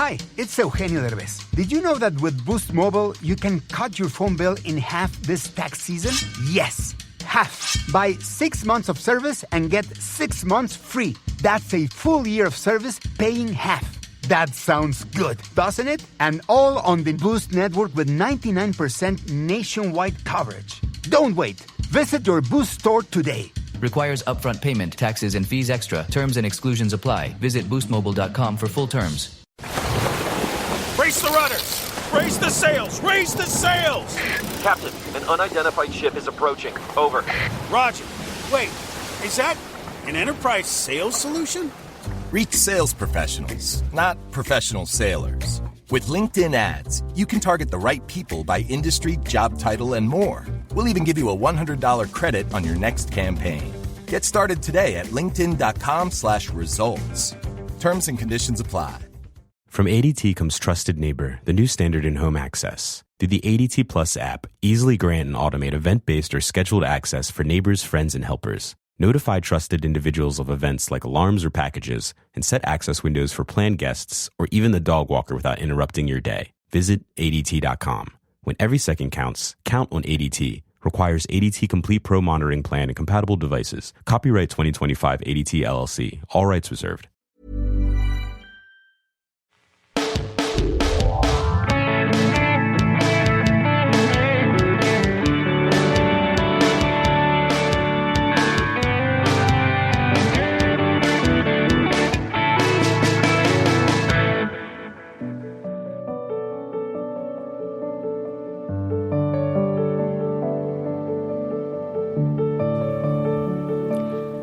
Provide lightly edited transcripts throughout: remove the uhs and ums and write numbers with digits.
Hi, it's Eugenio Derbez. Did you know that with Boost Mobile, you can cut your phone bill in half this tax season? Yes, half. Buy 6 months of service and get 6 months free. That's a full year of service paying half. That sounds good, doesn't it? And all on the Boost network with 99% nationwide coverage. Don't wait. Visit your Boost store today. Requires upfront payment, taxes, and fees extra. Terms and exclusions apply. Visit boostmobile.com for full terms. Raise the rudders! Raise the sails! Raise the sails! Captain, an unidentified ship is approaching. Over. Roger. Wait, is that an enterprise sales solution? Reach sales professionals, not professional sailors. With LinkedIn ads, you can target the right people by industry, job title, and more. We'll even give you a $100 credit on your next campaign. Get started today at linkedin.com/results. Terms and conditions apply. From ADT comes Trusted Neighbor, the new standard in home access. Through the ADT Plus app, easily grant and automate event-based or scheduled access for neighbors, friends, and helpers. Notify trusted individuals of events like alarms or packages, and set access windows for planned guests or even the dog walker without interrupting your day. Visit ADT.com. When every second counts, count on ADT. Requires ADT Complete Pro monitoring plan and compatible devices. Copyright 2025 ADT LLC. All rights reserved.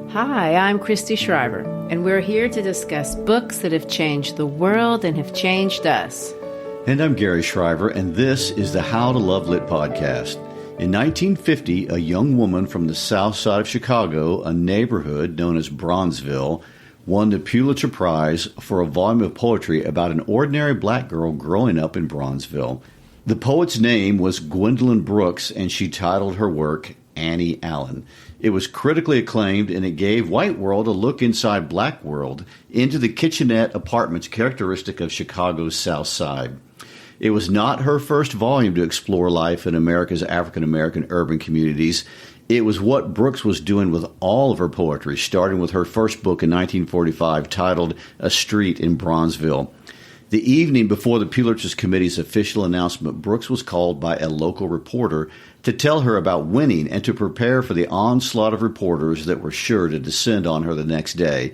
Hi, I'm Christy Shriver, and we're here to discuss books that have changed the world and have changed us. And I'm Gary Shriver, and this is the How to Love Lit podcast. In 1950, a young woman from the south side of Chicago, a neighborhood known as Bronzeville, won the Pulitzer Prize for a volume of poetry about an ordinary black girl growing up in Bronzeville. The poet's name was Gwendolyn Brooks, and she titled her work Annie Allen. It was critically acclaimed, and it gave white world a look inside black world into the kitchenette apartments characteristic of Chicago's South Side. It was not her first volume to explore life in America's African-American urban communities. It was what Brooks was doing with all of her poetry, starting with her first book in 1945 titled A Street in Bronzeville. The evening before the Pulitzer Committee's official announcement, Brooks was called by a local reporter to tell her about winning and to prepare for the onslaught of reporters that were sure to descend on her the next day.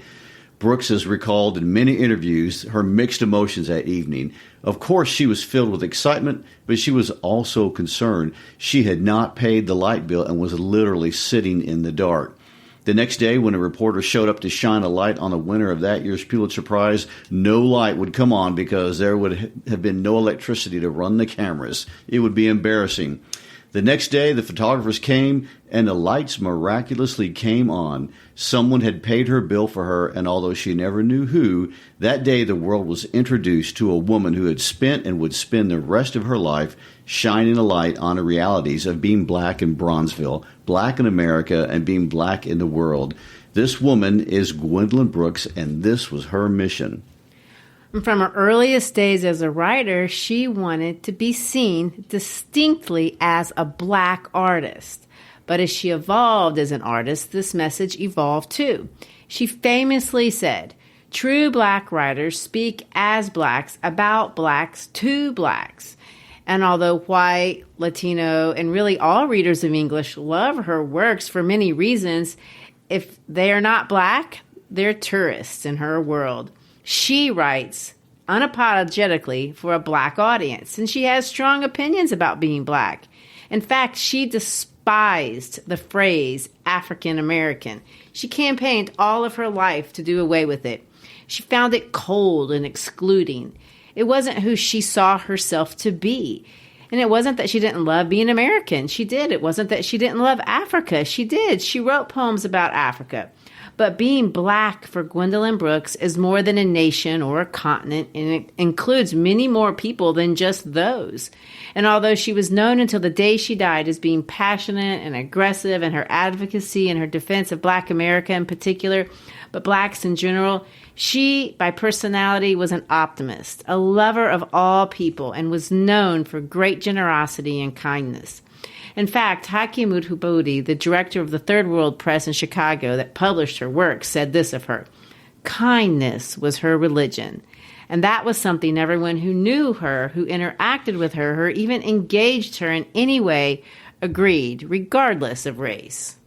Brooks has recalled in many interviews her mixed emotions that evening. Of course, she was filled with excitement, but she was also concerned. She had not paid the light bill and was literally sitting in the dark. The next day, when a reporter showed up to shine a light on the winner of that year's Pulitzer Prize, no light would come on because there would have been no electricity to run the cameras. It would be embarrassing. The next day, the photographers came, and the lights miraculously came on. Someone had paid her bill for her, and although she never knew who, that day the world was introduced to a woman who had spent and would spend the rest of her life shining a light on the realities of being black in Bronzeville, black in America, and being black in the world. This woman is Gwendolyn Brooks, and this was her mission. From her earliest days as a writer, she wanted to be seen distinctly as a black artist. But as she evolved as an artist, this message evolved too. She famously said, "True black writers speak as blacks, about blacks, to blacks." And although white, Latino, and really all readers of English love her works for many reasons, if they are not black, they're tourists in her world. She writes unapologetically for a black audience, and she has strong opinions about being black. In fact, she despised the phrase African American. She campaigned all of her life to do away with it. She found it cold and excluding. It wasn't who she saw herself to be. And it wasn't that she didn't love being American. She did. It wasn't that she didn't love Africa. She did. She wrote poems about Africa. But being black for Gwendolyn Brooks is more than a nation or a continent, and it includes many more people than just those. And although she was known until the day she died as being passionate and aggressive in her advocacy and her defense of Black America in particular, but blacks in general, she, by personality, was an optimist, a lover of all people, and was known for great generosity and kindness. In fact, Haki Mudhubodi, the director of the Third World Press in Chicago that published her work, said this of her: kindness was her religion. And that was something everyone who knew her, who interacted with her, or even engaged her in any way, agreed, regardless of race.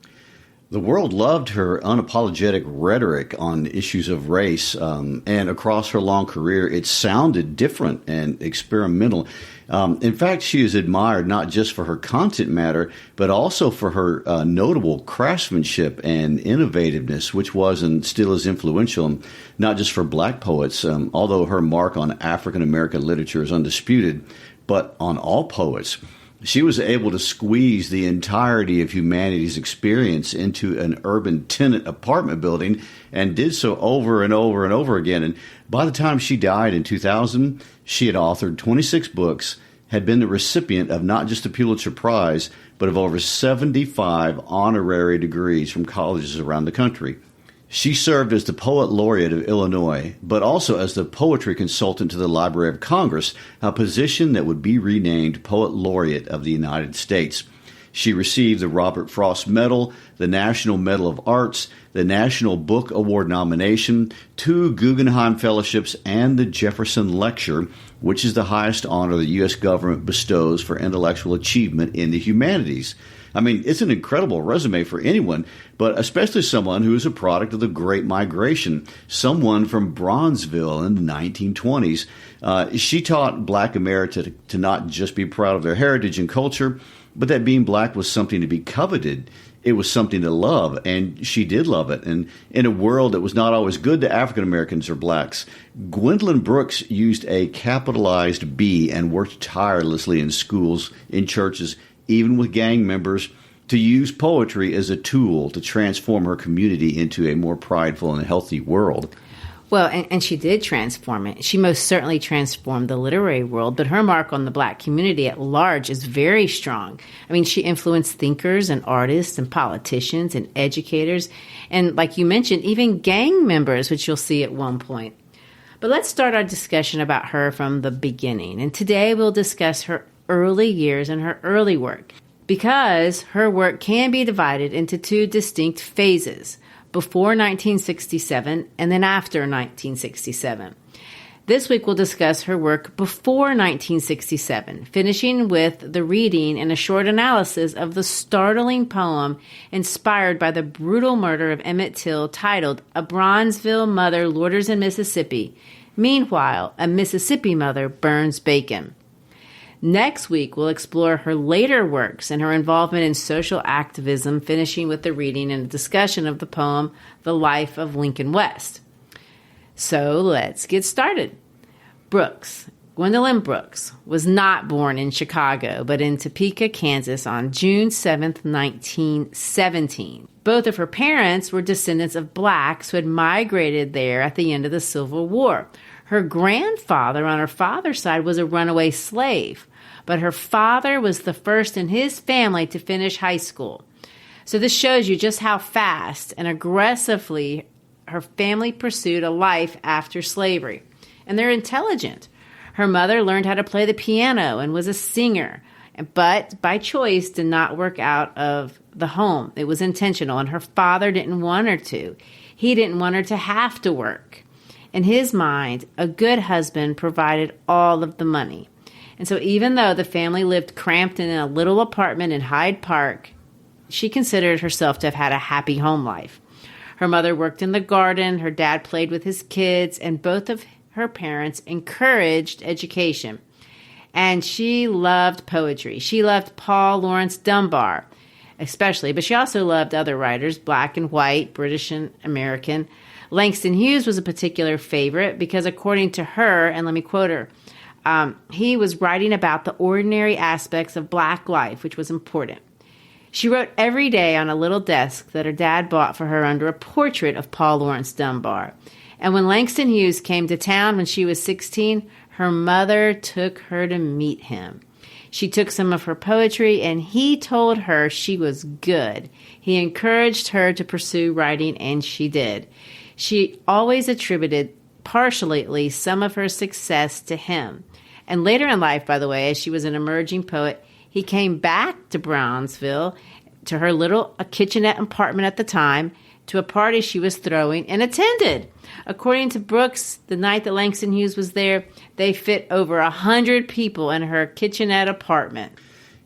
The world loved her unapologetic rhetoric on issues of race, and across her long career, it sounded different and experimental. In fact, she is admired not just for her content matter, but also for her notable craftsmanship and innovativeness, which was and still is influential, not just for Black poets, although her mark on African American literature is undisputed, but on all poets. She was able to squeeze the entirety of humanity's experience into an urban tenant apartment building, and did so over and over and over again. And by the time she died in 2000, she had authored 26 books, had been the recipient of not just the Pulitzer Prize, but of over 75 honorary degrees from colleges around the country. She served as the Poet Laureate of Illinois, but also as the poetry consultant to the Library of Congress, a position that would be renamed Poet Laureate of the United States. She received the Robert Frost Medal, the National Medal of Arts, the National Book Award nomination, 2 Guggenheim Fellowships, and the Jefferson Lecture, which is the highest honor the U.S. government bestows for intellectual achievement in the humanities. I mean, it's an incredible resume for anyone, but especially someone who is a product of the Great Migration, someone from Bronzeville in the 1920s. She taught Black America to not just be proud of their heritage and culture, but that being Black was something to be coveted. It was something to love, and she did love it. And in a world that was not always good to African Americans or Blacks, Gwendolyn Brooks used a capitalized B and worked tirelessly in schools, in churches, even with gang members, to use poetry as a tool to transform her community into a more prideful and healthy world. Well, and she did transform it. She most certainly transformed the literary world, but her mark on the Black community at large is very strong. I mean, she influenced thinkers and artists and politicians and educators, and like you mentioned, even gang members, which you'll see at one point. But let's start our discussion about her from the beginning. And today we'll discuss her early years and her early work, because her work can be divided into 2 distinct phases: before 1967 and then after 1967. This week we'll discuss her work before 1967, finishing with the reading and a short analysis of the startling poem inspired by the brutal murder of Emmett Till, titled "A Bronzeville Mother Loiters in Mississippi. Meanwhile, a Mississippi mother burns bacon." Next week, we'll explore her later works and her involvement in social activism, finishing with the reading and a discussion of the poem, The Life of Lincoln West. So let's get started. Brooks, Gwendolyn Brooks, was not born in Chicago, but in Topeka, Kansas on June 7th, 1917. Both of her parents were descendants of Blacks who had migrated there at the end of the Civil War. Her grandfather on her father's side was a runaway slave, but her father was the first in his family to finish high school. So this shows you just how fast and aggressively her family pursued a life after slavery. And they're intelligent. Her mother learned how to play the piano and was a singer, but by choice did not work out of the home. It was intentional, and her father didn't want her to. He didn't want her to have to work. In his mind, a good husband provided all of the money. And so even though the family lived cramped in a little apartment in Hyde Park, she considered herself to have had a happy home life. Her mother worked in the garden, her dad played with his kids, and both of her parents encouraged education. And she loved poetry. She loved Paul Laurence Dunbar, especially, but she also loved other writers, Black and white, British and American. Langston Hughes was a particular favorite because, according to her, and let me quote her, he was writing about the ordinary aspects of Black life, which was important. She wrote every day on a little desk that her dad bought for her under a portrait of Paul Laurence Dunbar. And when Langston Hughes came to town when she was 16, her mother took her to meet him. She took some of her poetry, and he told her she was good. He encouraged her to pursue writing, and she did. She always attributed, partially at least, some of her success to him. And later in life, by the way, as she was an emerging poet, he came back to Bronzeville, to her little kitchenette apartment at the time, to a party she was throwing and attended. According to Brooks, the night that Langston Hughes was there, they fit over 100 people in her kitchenette apartment.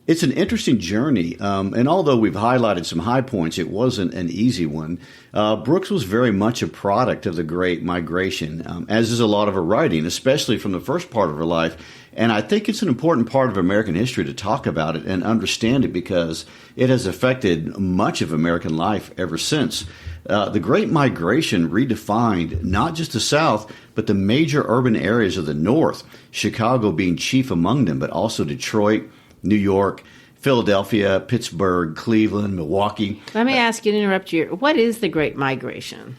It's an interesting journey, and although we've highlighted some high points, it wasn't an easy one. Brooks was very much a product of the Great Migration, as is a lot of her writing, especially from the first part of her life. And I think it's an important part of American history to talk about it and understand it because it has affected much of American life ever since. The Great Migration redefined not just the South, but the major urban areas of the North, Chicago being chief among them, but also Detroit, New York, Philadelphia, Pittsburgh, Cleveland, Milwaukee. Let me ask you to interrupt you. What is the Great Migration?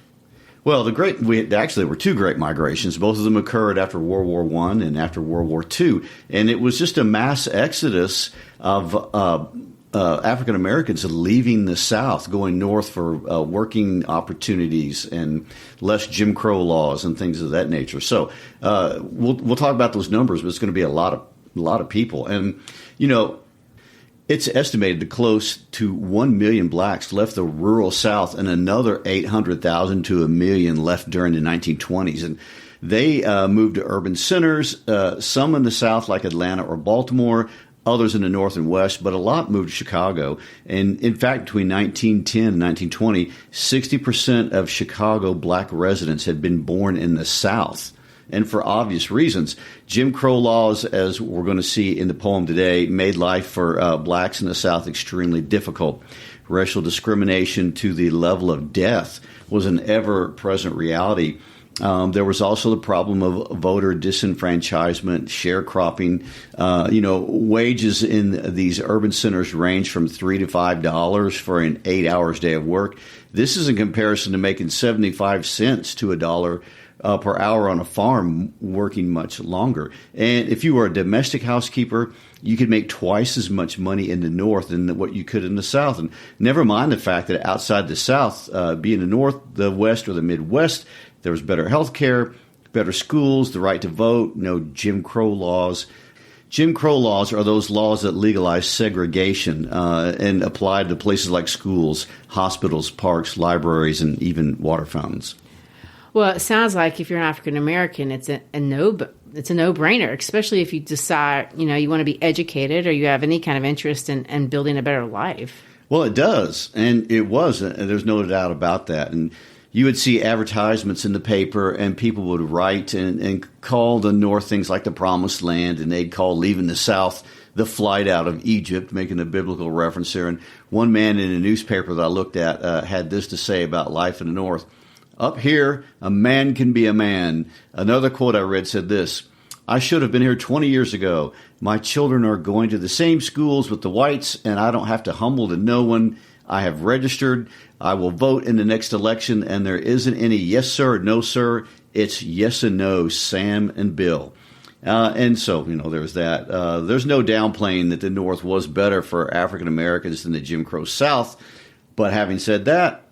Well, there were two great migrations. Both of them occurred after World War I and after World War II. And it was just a mass exodus of African Americans leaving the South, going north for working opportunities and less Jim Crow laws and things of that nature. So we'll talk about those numbers, but it's going to be a lot of people. And, you know, it's estimated that close to 1 million blacks left the rural South and another 800,000 to 1 million left during the 1920s. And they moved to urban centers, some in the South like Atlanta or Baltimore, others in the North and West, but a lot moved to Chicago. And in fact, between 1910 and 1920, 60% of Chicago black residents had been born in the South. And for obvious reasons, Jim Crow laws, as we're going to see in the poem today, made life for blacks in the South extremely difficult. Racial discrimination to the level of death was an ever-present reality. There was also the problem of voter disenfranchisement, sharecropping. Wages in these urban centers range from $3 to $5 for an 8 hours day of work. This is in comparison to making 75 cents to $1 per hour on a farm, working much longer. And if you were a domestic housekeeper, you could make twice as much money in the North than what you could in the South. And never mind the fact that outside the South, be in the North, the West, or the Midwest, there was better health care, better schools, the right to vote, no Jim Crow laws. Jim Crow laws are those laws that legalize segregation and apply to places like schools, hospitals, parks, libraries, and even water fountains. Well, it sounds like if you're an African American, it's a no-brainer, especially if you decide, you want to be educated or you have any kind of interest in building a better life. Well, it does, and it was, and there's no doubt about that. And you would see advertisements in the paper, and people would write and call the North things like the Promised Land, and they'd call leaving the South the flight out of Egypt, making a biblical reference there. And one man in a newspaper that I looked at had this to say about life in the North. Up here, a man can be a man. Another quote I read said this: I should have been here 20 years ago. My children are going to the same schools with the whites, and I don't have to humble to no one. I have registered. I will vote in the next election, and there isn't any yes, sir, no, sir. It's yes and no, Sam and Bill. And so, there's that. There's no downplaying that the North was better for African Americans than the Jim Crow South. But having said that,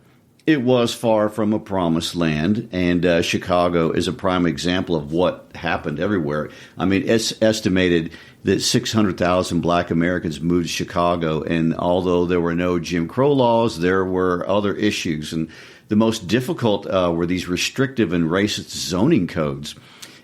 it was far from a promised land, and Chicago is a prime example of what happened everywhere. I mean, it's estimated that 600,000 black Americans moved to Chicago, and although there were no Jim Crow laws, there were other issues. And the most difficult were these restrictive and racist zoning codes.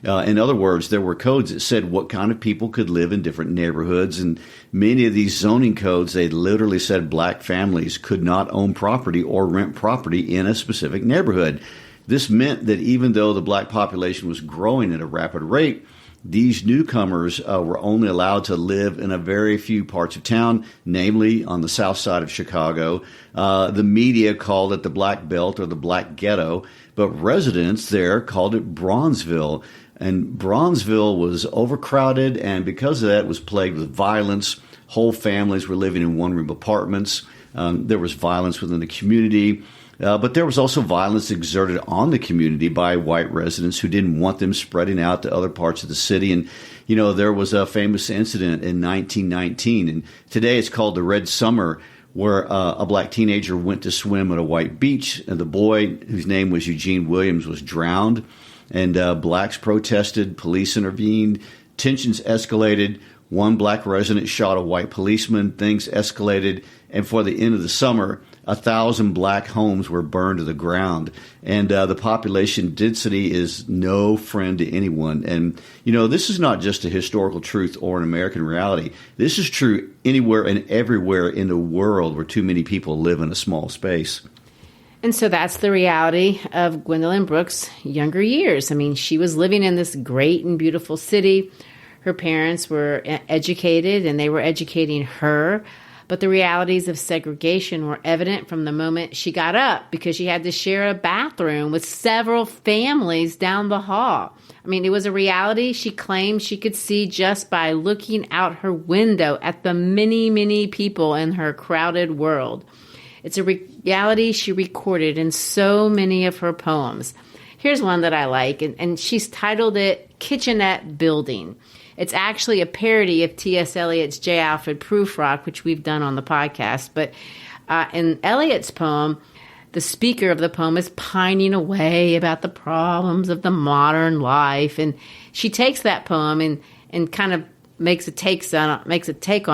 In other words, there were codes that said what kind of people could live in different neighborhoods. And many of these zoning codes, they literally said black families could not own property or rent property in a specific neighborhood. This meant that even though the black population was growing at a rapid rate, these newcomers were only allowed to live in a very few parts of town, namely on the south side of Chicago. The media called it the Black Belt or the Black Ghetto, but residents there called it Bronzeville. And Bronzeville was overcrowded, and because of that, it was plagued with violence, Whole families were living in one-room apartments. There was violence within the community. But there was also violence exerted on the community by white residents who didn't want them spreading out to other parts of the city. And, there was a famous incident in 1919, and today it's called the Red Summer, where a black teenager went to swim at a white beach, and the boy, whose name was Eugene Williams, was drowned. And blacks protested, police intervened, tensions escalated. One black resident shot a white policeman, things escalated, and for the end of the summer, 1,000 black homes were burned to the ground. And the population density is no friend to anyone. And, this is not just a historical truth or an American reality. This is true anywhere and everywhere in the world where too many people live in a small space. And so that's the reality of Gwendolyn Brooks' younger years. I mean, she was living in this great and beautiful city. Her parents were educated, and they were educating her. But the realities of segregation were evident from the moment she got up, because she had to share a bathroom with several families down the hall. I mean, it was a reality she claimed she could see just by looking out her window at the many, many people in her crowded world. It's a reality she recorded in so many of her poems. Here's one that I like, and she's titled it Kitchenette Building. It's actually a parody of T.S. Eliot's J. Alfred Prufrock, which we've done on the podcast. But in Eliot's poem, the speaker of the poem is pining away about the problems of the modern life. And she takes that poem and kind of makes a take on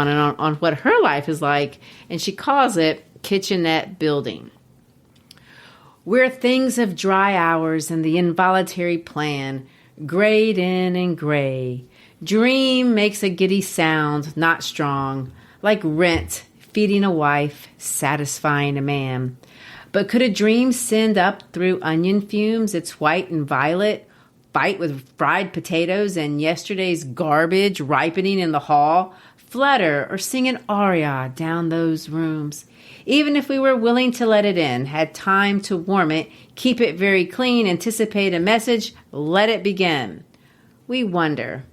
it on what her life is like. And she calls it Kitchenette Building. Where things of dry hours and the involuntary plan grayed in and gray, dream makes a giddy sound, not strong, like rent, feeding a wife, satisfying a man. But could a dream send up through onion fumes its white and violet, fight with fried potatoes and yesterday's garbage ripening in the hall, flutter or sing an aria down those rooms? Even if we were willing to let it in, had time to warm it, keep it very clean, anticipate a message, let it begin. We wonder.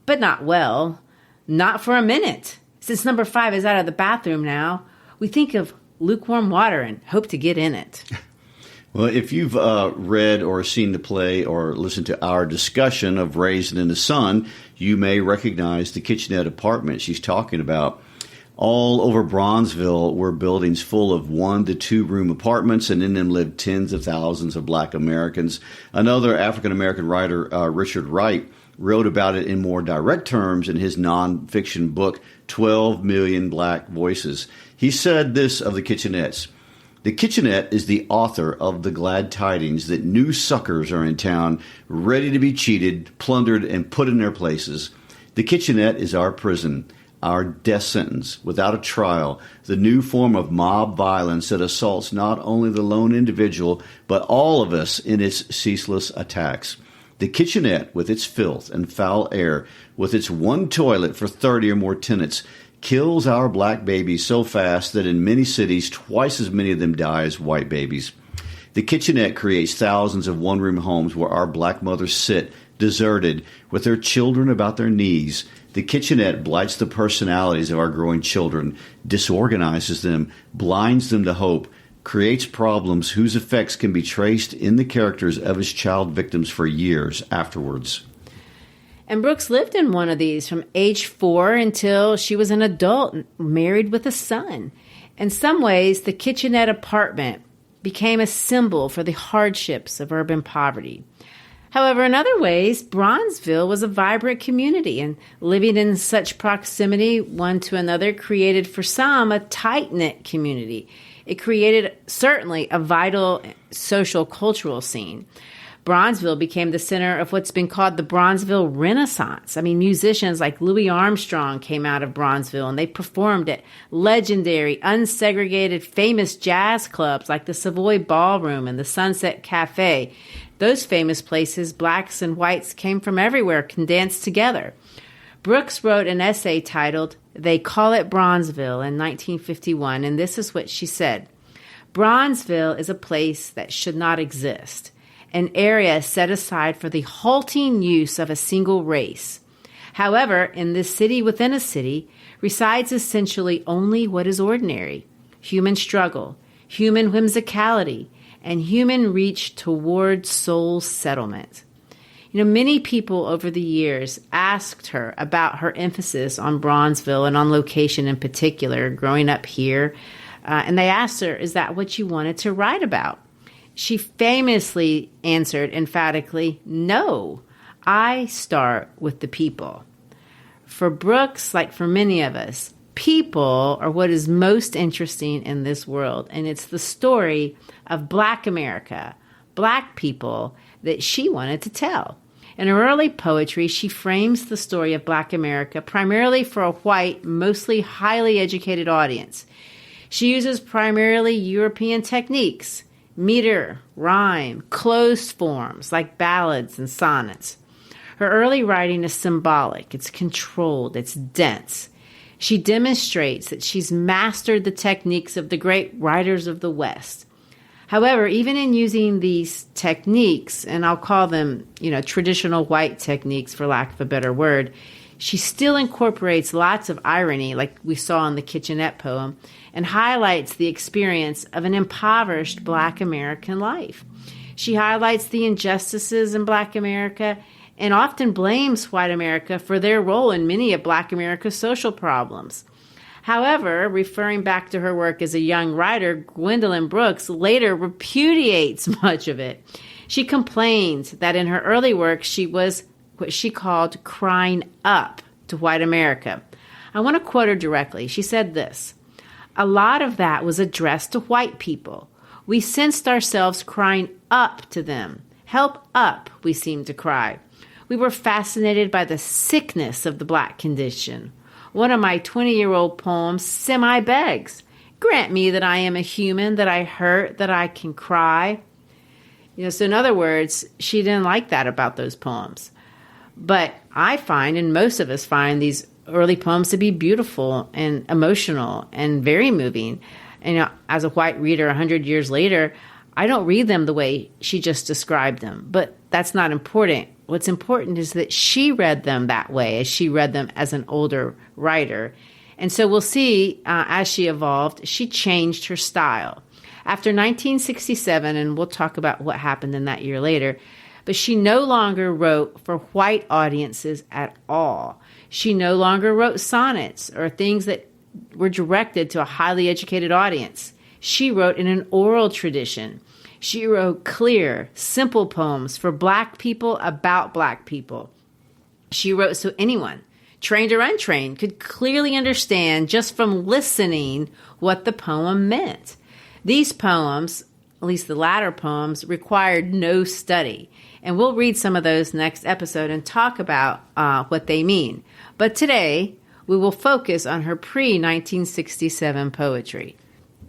But not well. Not for a minute. Since number 5 is out of the bathroom now, we think of lukewarm water and hope to get in it. Well, if you've read or seen the play or listened to our discussion of Raisin in the Sun, you may recognize the kitchenette apartment she's talking about. All over Bronzeville were buildings full of 1 to 2 room apartments, and in them lived tens of thousands of black Americans. Another African-American writer, Richard Wright, wrote about it in more direct terms in his nonfiction book, 12 Million Black Voices. He said this of the kitchenettes: "The kitchenette is the author of the glad tidings that new suckers are in town, ready to be cheated, plundered, and put in their places. The kitchenette is our prison, our death sentence, without a trial, the new form of mob violence that assaults not only the lone individual, but all of us in its ceaseless attacks. The kitchenette, with its filth and foul air, with its one toilet for 30 or more tenants, kills our black babies so fast that in many cities, twice as many of them die as white babies. The kitchenette creates thousands of one-room homes where our black mothers sit, deserted, with their children about their knees. The kitchenette blights the personalities of our growing children, disorganizes them, blinds them to hope, creates problems whose effects can be traced in the characters of his child victims for years afterwards." And Brooks lived in one of these from age 4 until she was an adult, married with a son. In some ways, the kitchenette apartment became a symbol for the hardships of urban poverty. However, in other ways, Bronzeville was a vibrant community, and living in such proximity one to another created for some a tight-knit community. It created certainly a vital social cultural scene. Bronzeville became the center of what's been called the Bronzeville Renaissance. I mean, musicians like Louis Armstrong came out of Bronzeville, and they performed at legendary, unsegregated, famous jazz clubs like the Savoy Ballroom and the Sunset Cafe. Those famous places, blacks and whites came from everywhere, condensed together. Brooks wrote an essay titled, "They Call It Bronzeville" in 1951, and this is what she said: "Bronzeville is a place that should not exist, an area set aside for the halting use of a single race. However, in this city within a city resides essentially only what is ordinary: human struggle, human whimsicality, and human reach toward soul settlement. Many people over the years asked her about her emphasis on Bronzeville and on location in particular, growing up here. And they asked her, is that what you wanted to write about? She famously answered emphatically, no, I start with the people. For Brooks, like for many of us, people are what is most interesting in this world. And it's the story of Black America, Black people, that she wanted to tell. In her early poetry, she frames the story of Black America primarily for a white, mostly highly educated audience. She uses primarily European techniques: meter, rhyme, closed forms like ballads and sonnets. Her early writing is symbolic, it's controlled, it's dense. She demonstrates that she's mastered the techniques of the great writers of the West. However, even in using these techniques, and I'll call them, traditional white techniques for lack of a better word, she still incorporates lots of irony, like we saw in the Kitchenette poem, and highlights the experience of an impoverished Black American life. She highlights the injustices in Black America and often blames white America for their role in many of Black America's social problems. However, referring back to her work as a young writer, Gwendolyn Brooks later repudiates much of it. She complains that in her early work, she was what she called crying up to white America. I want to quote her directly. She said this: "A lot of that was addressed to white people. We sensed ourselves crying up to them. Help up, we seemed to cry. We were fascinated by the sickness of the Black condition. One of my 20-year-old poems semi-begs, grant me that I am a human, that I hurt, that I can cry." So in other words, she didn't like that about those poems. But I find, and most of us find, these early poems to be beautiful and emotional and very moving. And as a white reader 100 years later, I don't read them the way she just described them. But that's not important. What's important is that she read them that way, as she read them as an older writer. And so we'll see, as she evolved, she changed her style. After 1967, and we'll talk about what happened in that year later, but she no longer wrote for white audiences at all. She no longer wrote sonnets or things that were directed to a highly educated audience. She wrote in an oral tradition. She wrote clear, simple poems for Black people about Black people. She wrote so anyone, trained or untrained, could clearly understand just from listening what the poem meant. These poems, at least the latter poems, required no study. And we'll read some of those next episode and talk about what they mean. But today, we will focus on her pre-1967 poetry.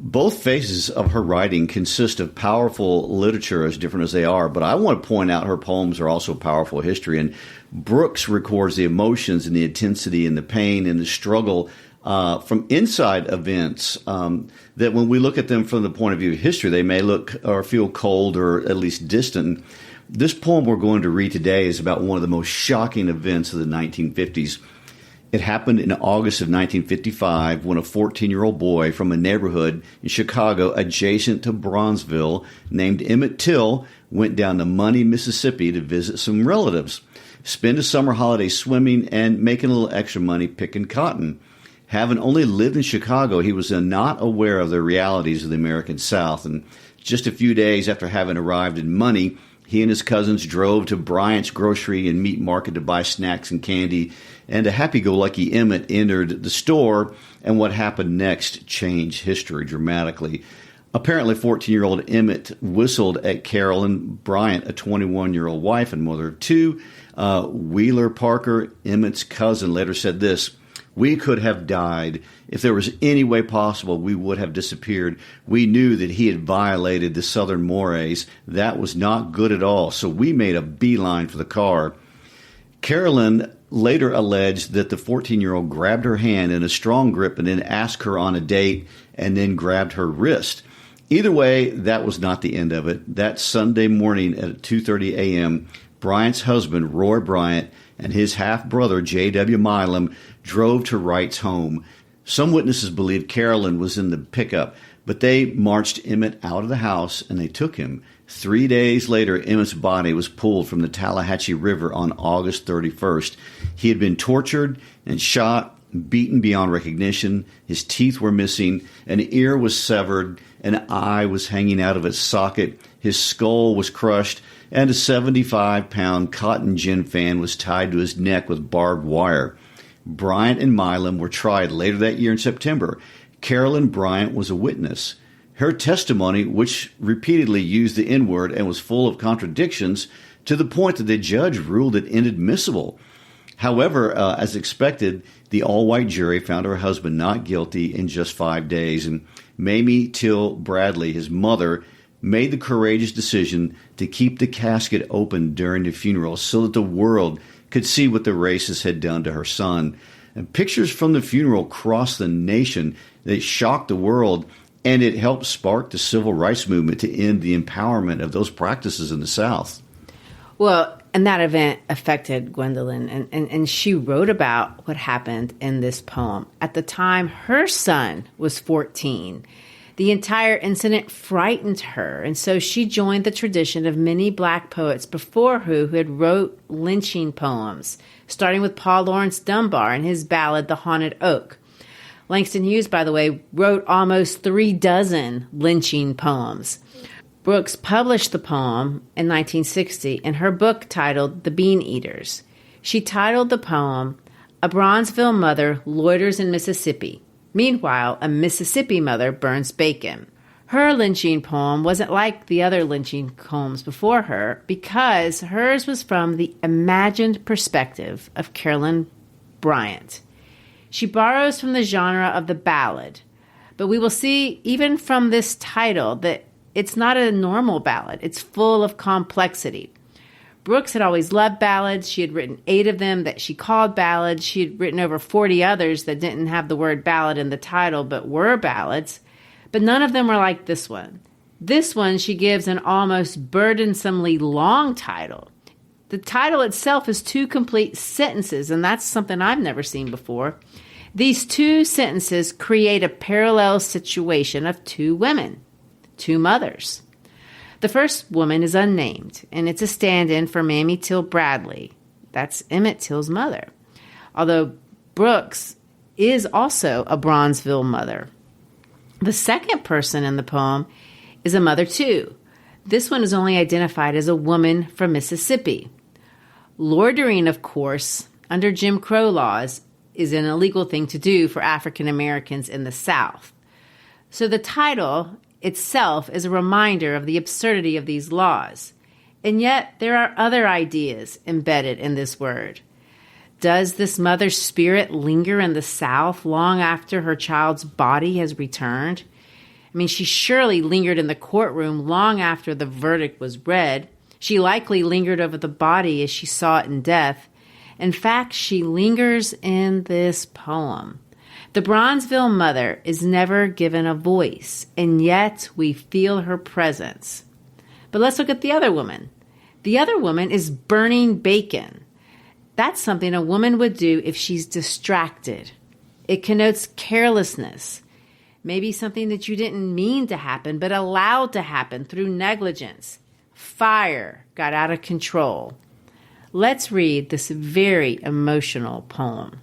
Both phases of her writing consist of powerful literature, as different as they are, but I want to point out her poems are also powerful history. And Brooks records the emotions and the intensity and the pain and the struggle from inside events that when we look at them from the point of view of history, they may look or feel cold or at least distant. This poem we're going to read today is about one of the most shocking events of the 1950s. It happened in August of 1955 when a 14-year-old boy from a neighborhood in Chicago adjacent to Bronzeville named Emmett Till went down to Money, Mississippi to visit some relatives, spend a summer holiday swimming, and making a little extra money picking cotton. Having only lived in Chicago, he was not aware of the realities of the American South. And just a few days after having arrived in Money, he and his cousins drove to Bryant's grocery and meat market to buy snacks and candy, and a happy-go-lucky Emmett entered the store, and what happened next changed history dramatically. Apparently, 14-year-old Emmett whistled at Carolyn Bryant, a 21-year-old wife and mother of two. Wheeler Parker, Emmett's cousin, later said this: "We could have died. If there was any way possible, we would have disappeared. We knew that he had violated the Southern mores. That was not good at all, so we made a beeline for the car." Carolyn later alleged that the 14-year-old grabbed her hand in a strong grip and then asked her on a date and then grabbed her wrist. Either way, that was not the end of it. That Sunday morning at 2:30 a.m., Bryant's husband, Roy Bryant, and his half-brother, J.W. Milam, drove to Wright's home. Some witnesses believe Carolyn was in the pickup, but they marched Emmett out of the house and they took him. 3 days later, Emmett's body was pulled from the Tallahatchie River on August 31st. He had been tortured and shot, beaten beyond recognition. His teeth were missing, an ear was severed, an eye was hanging out of its socket, his skull was crushed, and a 75-pound cotton gin fan was tied to his neck with barbed wire. Bryant and Milam were tried later that year in September. Carolyn Bryant was a witness. Her testimony, which repeatedly used the N-word and was full of contradictions, to the point that the judge ruled it inadmissible. However, as expected, the all-white jury found her husband not guilty in just 5 days, and Mamie Till Bradley, his mother, made the courageous decision to keep the casket open during the funeral so that the world could see what the racists had done to her son. And pictures from the funeral crossed the nation. They shocked the world, and it helped spark the civil rights movement to end the empowerment of those practices in the South. Well, and that event affected Gwendolyn, and she wrote about what happened in this poem. At the time, her son was 14. The entire incident frightened her, and so she joined the tradition of many black poets before her who had wrote lynching poems, starting with Paul Laurence Dunbar and his ballad, The Haunted Oak. Langston Hughes, by the way, wrote almost 36 lynching poems. Brooks published the poem in 1960 in her book titled The Bean Eaters. She titled the poem, A Bronzeville Mother Loiters in Mississippi. Meanwhile, a Mississippi mother burns bacon. Her lynching poem wasn't like the other lynching poems before her because hers was from the imagined perspective of Carolyn Bryant. She borrows from the genre of the ballad, but we will see even from this title that it's not a normal ballad. It's full of complexity. Brooks had always loved ballads. She had written 8 of them that she called ballads. She had written over 40 others that didn't have the word ballad in the title but were ballads. But none of them were like this one. This one, she gives an almost burdensomely long title. The title itself is 2 complete sentences, and that's something I've never seen before. These 2 sentences create a parallel situation of 2 women, 2 mothers. The first woman is unnamed, and it's a stand-in for Mamie Till Bradley. That's Emmett Till's mother, although Brooks is also a Bronzeville mother. The second person in the poem is a mother, too. This one is only identified as a woman from Mississippi. Loitering, of course, under Jim Crow laws, is an illegal thing to do for African Americans in the South. So the title itself is a reminder of the absurdity of these laws. And yet there are other ideas embedded in this word. Does this mother's spirit linger in the South long after her child's body has returned? I mean, she surely lingered in the courtroom long after the verdict was read. She likely lingered over the body as she saw it in death. In fact, she lingers in this poem. The Bronzeville mother is never given a voice, and yet we feel her presence. But let's look at the other woman. The other woman is burning bacon. That's something a woman would do if she's distracted. It connotes carelessness, maybe something that you didn't mean to happen, but allowed to happen through negligence. Fire got out of control. Let's read this very emotional poem.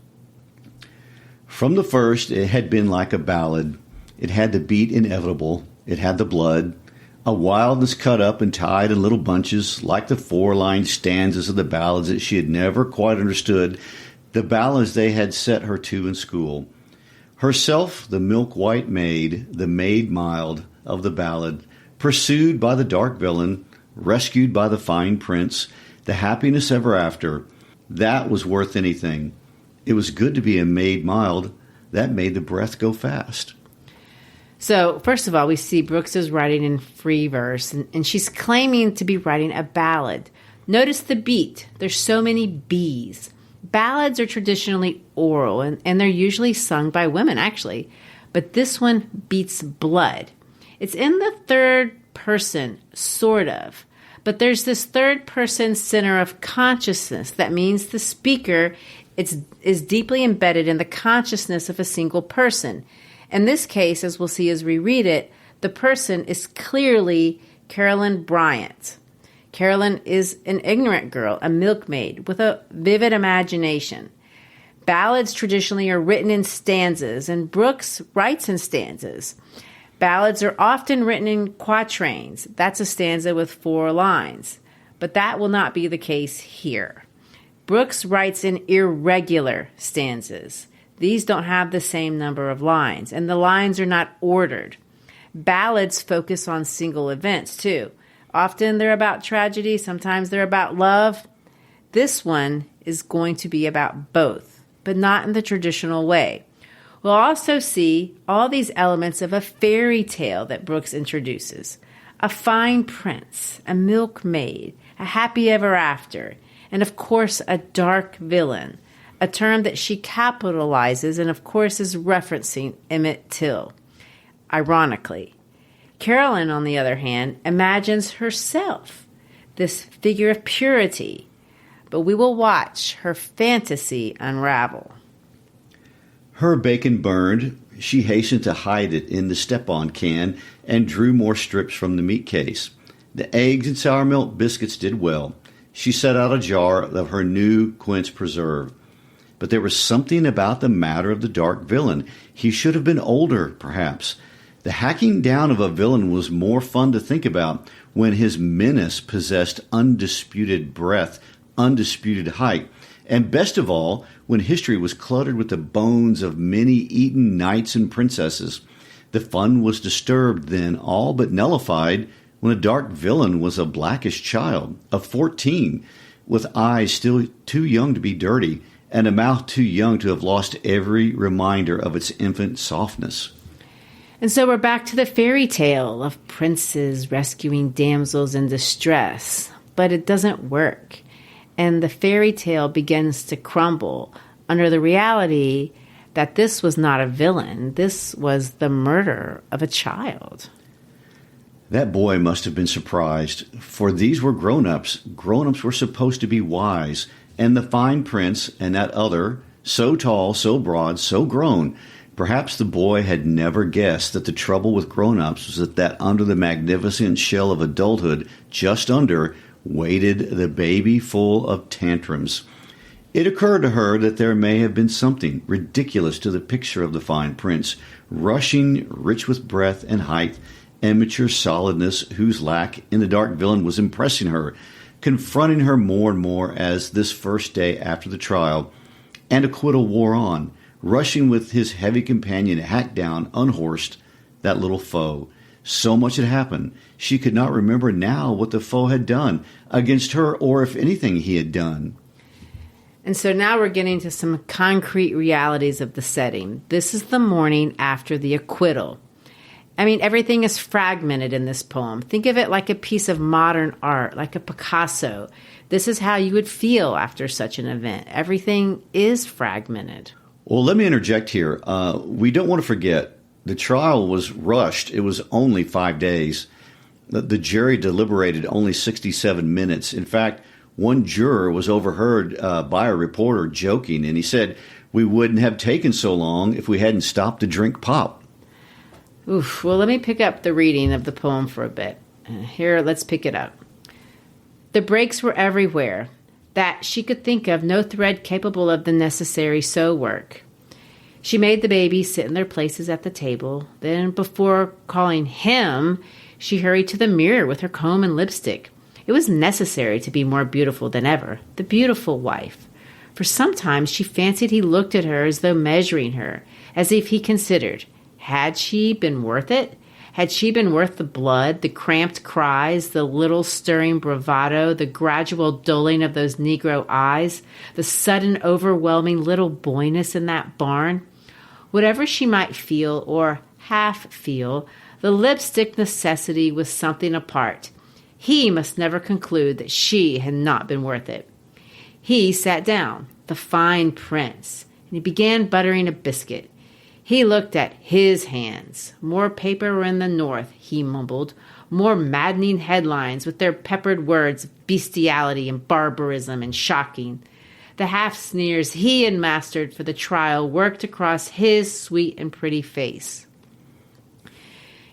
From the first, it had been like a ballad. It had the beat inevitable. It had the blood. A wildness cut up and tied in little bunches, like the 4-line stanzas of the ballads that she had never quite understood, the ballads they had set her to in school. Herself, the milk-white maid, the maid mild of the ballad, pursued by the dark villain, rescued by the fine prince, the happiness ever after, that was worth anything. It was good to be a maid mild. That made the breath go fast. So, first of all, we see Brooks is writing in free verse, and she's claiming to be writing a ballad. Notice the beat. There's so many B's. Ballads are traditionally oral, and they're usually sung by women, actually. But this one beats blood. It's in the third person, sort of. But there's this third-person center of consciousness. That means the speaker is deeply embedded in the consciousness of a single person. In this case, as we'll see as we read it, the person is clearly Carolyn Bryant. Carolyn is an ignorant girl, a milkmaid with a vivid imagination. Ballads traditionally are written in stanzas, and Brooks writes in stanzas. Ballads are often written in quatrains. That's a stanza with 4 lines. But that will not be the case here. Brooks writes in irregular stanzas. These don't have the same number of lines, and the lines are not ordered. Ballads focus on single events, too. Often they're about tragedy, sometimes they're about love. This one is going to be about both, but not in the traditional way. We'll also see all these elements of a fairy tale that Brooks introduces. A fine prince, a milkmaid, a happy ever after, and of course a dark villain, a term that she capitalizes and of course is referencing Emmett Till. Ironically, Carolyn, on the other hand, imagines herself, this figure of purity, but we will watch her fantasy unravel. Her bacon burned. She hastened to hide it in the step-on can and drew more strips from the meat case. The eggs and sour milk biscuits did well. She set out a jar of her new quince preserve. But there was something about the matter of the dark villain. He should have been older, perhaps. The hacking down of a villain was more fun to think about when his menace possessed undisputed breadth, undisputed height, and best of all, when history was cluttered with the bones of many eaten knights and princesses. The fun was disturbed then, all but nullified, when a dark villain was a blackish child of 14, with eyes still too young to be dirty, and a mouth too young to have lost every reminder of its infant softness. And so we're back to the fairy tale of princes rescuing damsels in distress, but it doesn't work. And the fairy tale begins to crumble under the reality that this was not a villain. This was the murder of a child. That boy must have been surprised, for these were grown-ups. Grown-ups were supposed to be wise, and the fine prince and that other, so tall, so broad, so grown. Perhaps the boy had never guessed that the trouble with grown-ups was that under the magnificent shell of adulthood, just under, waited the baby full of tantrums. It occurred to her that there may have been something ridiculous to the picture of the fine prince, rushing, rich with breadth and height, immature solidness whose lack in the dark villain was impressing her, confronting her more and more as this first day after the trial and acquittal wore on, rushing with his heavy companion hacked down, unhorsed, that little foe. So much had happened, she could not remember now what the foe had done against her, or if anything he had done. And so now we're getting to some concrete realities of the setting. This is the morning after the acquittal. I mean, everything is fragmented in this poem. Think of it like a piece of modern art, like a Picasso. This is how you would feel after such an event. Everything is fragmented. Well, let me interject here. We don't want to forget the trial was rushed. It was only 5 days. The jury deliberated only 67 minutes. In fact, one juror was overheard by a reporter joking, and he said, "We wouldn't have taken so long if we hadn't stopped to drink pop." Oof. Well, let me pick up the reading of the poem for a bit. Here, let's pick it up. The breaks were everywhere, that she could think of no thread capable of the necessary sew work. She made the babies sit in their places at the table. Then, before calling him, she hurried to the mirror with her comb and lipstick. It was necessary to be more beautiful than ever, the beautiful wife. For sometimes she fancied he looked at her as though measuring her, as if he considered, had she been worth it? Had she been worth the blood, the cramped cries, the little stirring bravado, the gradual dulling of those Negro eyes, the sudden overwhelming little boyness in that barn? Whatever she might feel or half feel, the lipstick necessity was something apart. He must never conclude that she had not been worth it. He sat down, the fine prince, and he began buttering a biscuit. He looked at his hands. More paper in the north, he mumbled. More maddening headlines with their peppered words of bestiality and barbarism and shocking. The half-sneers he had mastered for the trial worked across his sweet and pretty face.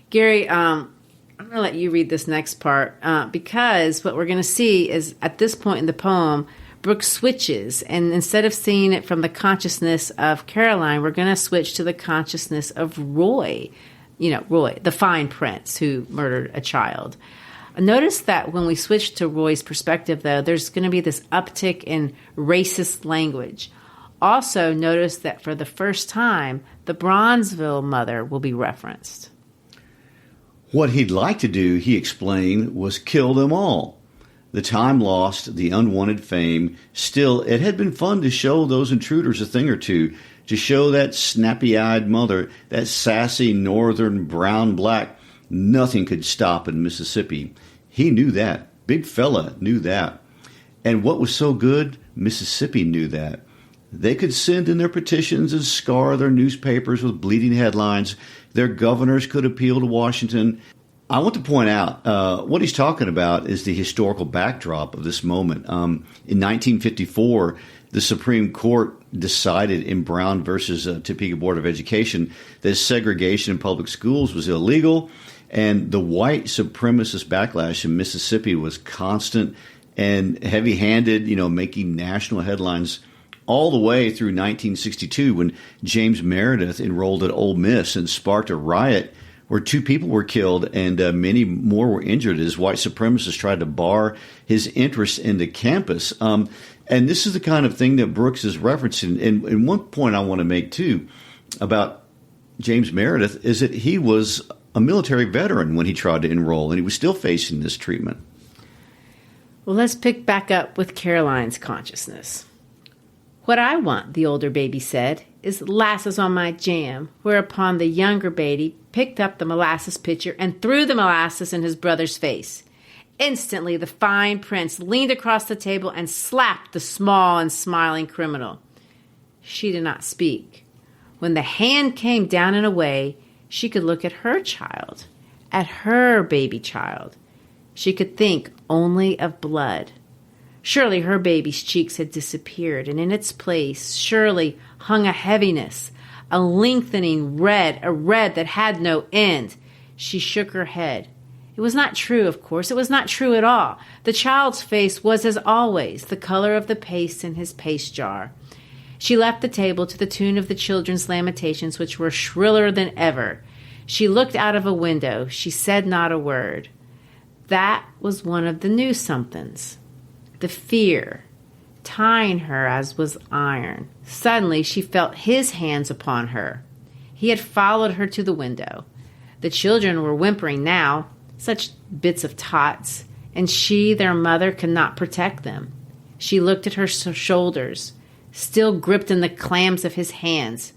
Gary, I'm going to let you read this next part because what we're going to see is at this point in the poem, Brooks switches, and instead of seeing it from the consciousness of Caroline, we're going to switch to the consciousness of Roy. Roy, the fine prince who murdered a child. Notice that when we switch to Roy's perspective, though, there's going to be this uptick in racist language. Also, notice that for the first time, the Bronzeville mother will be referenced. What he'd like to do, he explained, was kill them all. The time lost, the unwanted fame. Still, it had been fun to show those intruders a thing or two, to show that snappy-eyed mother, that sassy northern brown-black. Nothing could stop in Mississippi. He knew that. Big fella knew that. And what was so good? Mississippi knew that. They could send in their petitions and scar their newspapers with bleeding headlines. Their governors could appeal to Washington. I want to point out what he's talking about is the historical backdrop of this moment. In 1954, the Supreme Court decided in Brown versus Topeka Board of Education that segregation in public schools was illegal, and the white supremacist backlash in Mississippi was constant and heavy-handed, making national headlines all the way through 1962 when James Meredith enrolled at Ole Miss and sparked a riot where 2 people were killed and many more were injured as white supremacists tried to bar his interest in the campus. And this is the kind of thing that Brooks is referencing. And one point I want to make, too, about James Meredith is that he was a military veteran when he tried to enroll, and he was still facing this treatment. Well, let's pick back up with Caroline's consciousness. What I want, the older baby said, is molasses on my jam, whereupon the younger baby picked up the molasses pitcher and threw the molasses in his brother's face. Instantly, the fine prince leaned across the table and slapped the small and smiling criminal. She did not speak. When the hand came down and away, she could look at her child, at her baby child. She could think only of blood. Surely her baby's cheeks had disappeared, and in its place surely hung a heaviness, a lengthening red, a red that had no end. She shook her head. It was not true, of course. It was not true at all. The child's face was, as always, the color of the paste in his paste jar. She left the table to the tune of the children's lamentations, which were shriller than ever. She looked out of a window. She said not a word. That was one of the new somethings. The fear, tying her as was iron. Suddenly she felt his hands upon her. He had followed her to the window. The children were whimpering now, such bits of tots, and she, their mother, could not protect them. She looked at her shoulders, still gripped in the clams of his hands.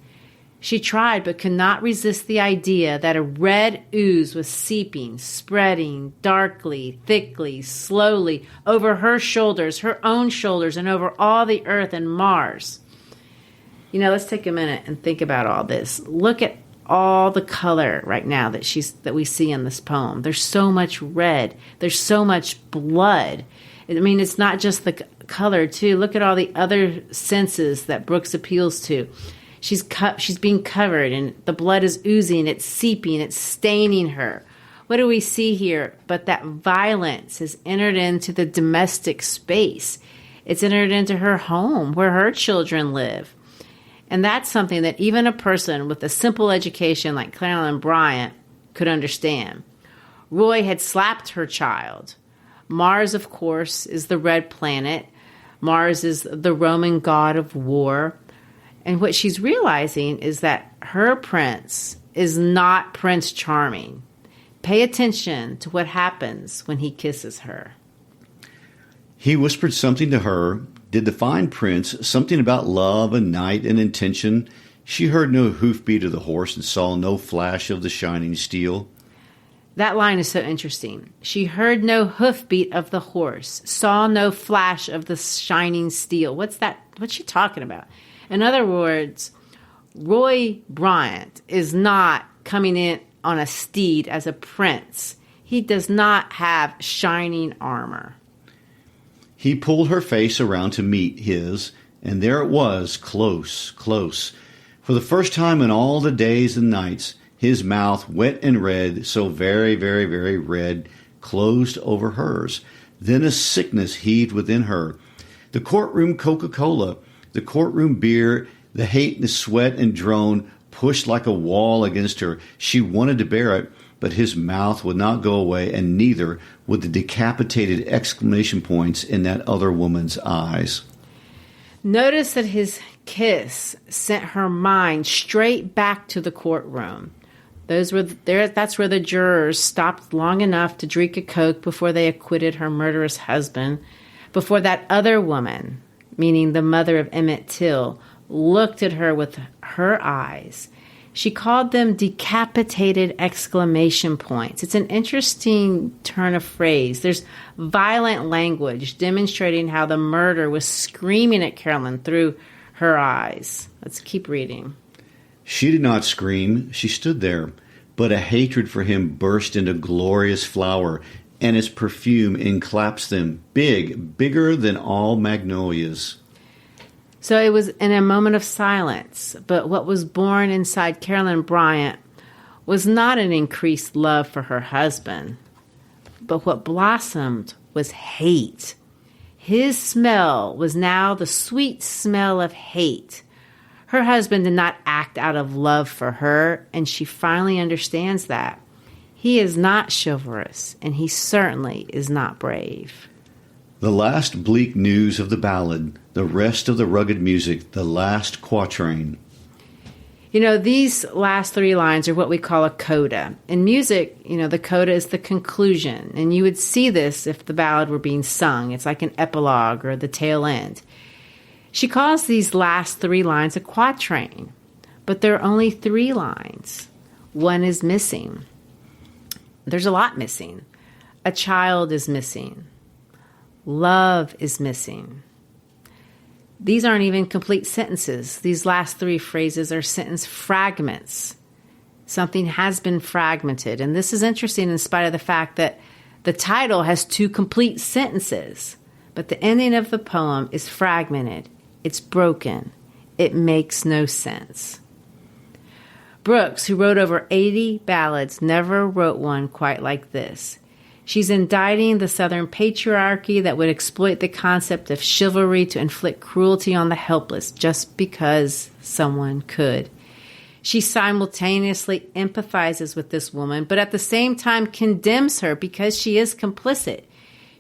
She tried but could not resist the idea that a red ooze was seeping, spreading, darkly, thickly, slowly, over her shoulders, her own shoulders, and over all the earth and Mars. Let's take a minute and think about all this. Look at all the color right now that we see in this poem. There's so much red. There's so much blood. It's not just the color, too. Look at all the other senses that Brooks appeals to. She's being covered, and the blood is oozing, it's seeping, it's staining her. What do we see here? But that violence has entered into the domestic space. It's entered into her home, where her children live. And that's something that even a person with a simple education like Carolyn Bryant could understand. Roy had slapped her child. Mars, of course, is the red planet. Mars is the Roman god of war. And what she's realizing is that her prince is not Prince Charming. Pay attention to what happens when he kisses her. He whispered something to her. Did the fine prince something about love and night and intention? She heard no hoofbeat of the horse and saw no flash of the shining steel. That line is so interesting. She heard no hoofbeat of the horse, saw no flash of the shining steel. What's that? What's she talking about? In other words, Roy Bryant is not coming in on a steed as a prince. He does not have shining armor. He pulled her face around to meet his, and there it was, close, close. For the first time in all the days and nights, his mouth, wet and red, so very, very, very red, closed over hers. Then a sickness heaved within her. The courtroom Coca-Cola, the courtroom beer, the hate and the sweat and drone pushed like a wall against her. She wanted to bear it, but his mouth would not go away, and neither would the decapitated exclamation points in that other woman's eyes. Notice that his kiss sent her mind straight back to the courtroom. That's where the jurors stopped long enough to drink a Coke before they acquitted her murderous husband, before that other woman, meaning the mother of Emmett Till, looked at her with her eyes. She called them decapitated exclamation points. It's an interesting turn of phrase. There's violent language demonstrating how the murder was screaming at Carolyn through her eyes. Let's keep reading. She did not scream. She stood there, but a hatred for him burst into glorious flower, and its perfume enclaps them, bigger than all magnolias. So it was in a moment of silence, but what was born inside Carolyn Bryant was not an increased love for her husband, but what blossomed was hate. His smell was now the sweet smell of hate. Her husband did not act out of love for her, and she finally understands that. He is not chivalrous, and he certainly is not brave. The last bleak news of the ballad, the rest of the rugged music, the last quatrain. You know, these last three lines are what we call a coda. In music, the coda is the conclusion, and you would see this if the ballad were being sung. It's like an epilogue or the tail end. She calls these last three lines a quatrain, but there are only three lines. One is missing. There's a lot missing. A child is missing. Love is missing. These aren't even complete sentences. These last three phrases are sentence fragments. Something has been fragmented. And this is interesting in spite of the fact that the title has two complete sentences. But the ending of the poem is fragmented. It's broken. It makes no sense. Brooks, who wrote over 80 ballads, never wrote one quite like this. She's indicting the Southern patriarchy that would exploit the concept of chivalry to inflict cruelty on the helpless just because someone could. She simultaneously empathizes with this woman, but at the same time condemns her because she is complicit.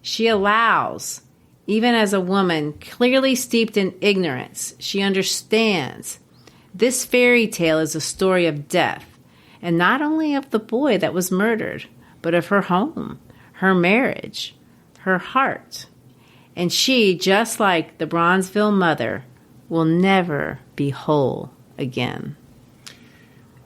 She allows, even as a woman clearly steeped in ignorance, she understands. This fairy tale is a story of death, and not only of the boy that was murdered, but of her home, her marriage, her heart. And she, just like the Bronzeville mother, will never be whole again.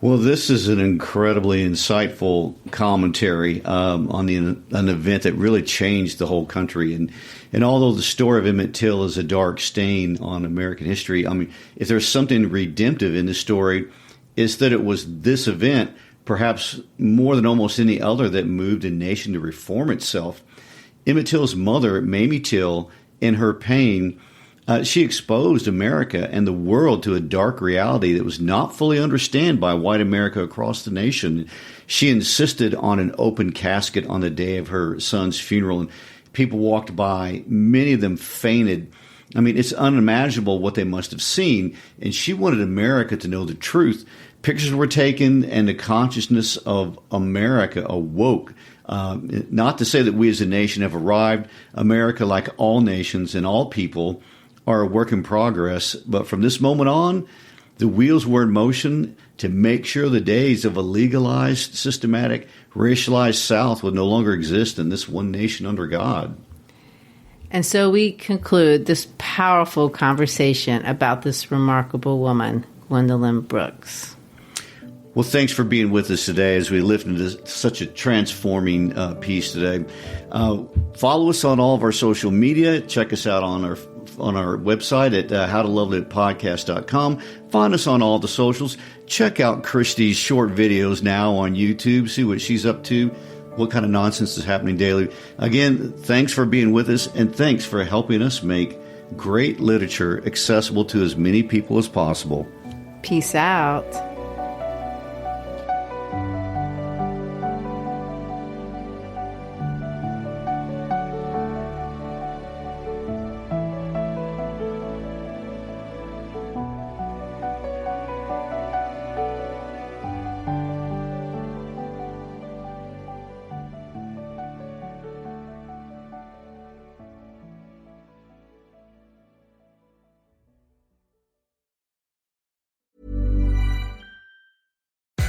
Well, this is an incredibly insightful commentary on an event that really changed the whole country. And although the story of Emmett Till is a dark stain on American history, I mean, if there's something redemptive in the story, it's that it was this event, perhaps more than almost any other, that moved a nation to reform itself. Emmett Till's mother, Mamie Till, in her pain, she exposed America and the world to a dark reality that was not fully understood by white America across the nation. She insisted on an open casket on the day of her son's funeral, and people walked by. Many of them fainted. I mean, it's unimaginable what they must have seen. And she wanted America to know the truth. Pictures were taken, and the consciousness of America awoke. Not to say that we as a nation have arrived. America, like all nations and all people, are a work in progress. But from this moment on, the wheels were in motion to make sure the days of a legalized, systematic, racialized South would no longer exist in this one nation under God. And so we conclude this powerful conversation about this remarkable woman, Gwendolyn Brooks. Well, thanks for being with us today as we live into such a transforming piece today. Follow us on all of our social media. Check us out on our website at howtolovelypodcast.com. Find us on all the socials. Check out Christy's short videos now on YouTube. See what she's up to. what kind of nonsense is happening daily. Again, thanks for being with us, and thanks for helping us make great literature accessible to as many people as possible. Peace out.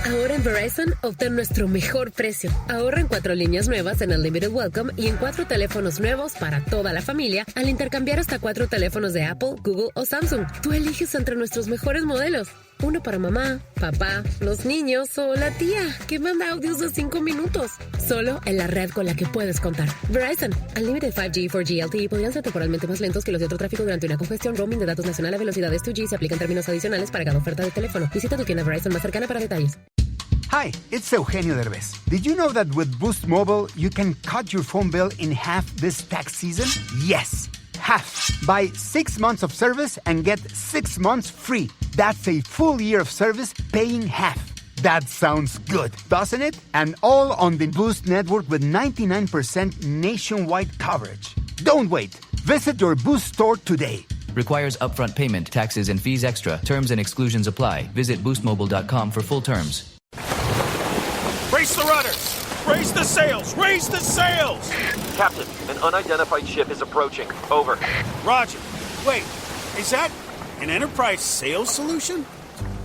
Ahora en Verizon, obtén nuestro mejor precio. Ahorra en 4 líneas nuevas en Unlimited Welcome y en 4 teléfonos nuevos para toda la familia al intercambiar hasta 4 teléfonos de Apple, Google o Samsung. Tú eliges entre nuestros mejores modelos. Uno para mamá, papá, los niños o la tía que manda audios de 5 minutos. Solo en la red con la que puedes contar. Verizon. Unlimited 5G, 4G LTE podrían ser temporalmente más lentos que los de otro tráfico durante una congestión. Roaming de datos nacional a velocidades 2G se aplican términos adicionales para cada oferta de teléfono. Visita tu tienda Verizon más cercana para detalles. Hi, it's Eugenio Derbez. Did you know that with Boost Mobile, you can cut your phone bill in half this tax season? Yes, half. Buy 6 months of service and get 6 months free. That's a full year of service paying half. That sounds good, doesn't it? And all on the Boost network with 99% nationwide coverage. Don't wait. Visit your Boost store today. Requires upfront payment, taxes, and fees extra. Terms and exclusions apply. Visit boostmobile.com for full terms. Raise the rudders! Raise the sails! Raise the sails! Captain, an unidentified ship is approaching. Over. Roger. Wait, is that an enterprise sales solution?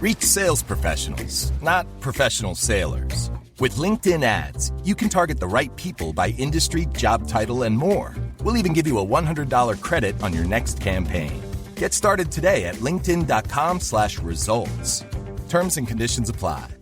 Reach sales professionals, not professional sailors. With LinkedIn ads, you can target the right people by industry, job title, and more. We'll even give you a $100 credit on your next campaign. Get started today at linkedin.com/results. Terms and conditions apply.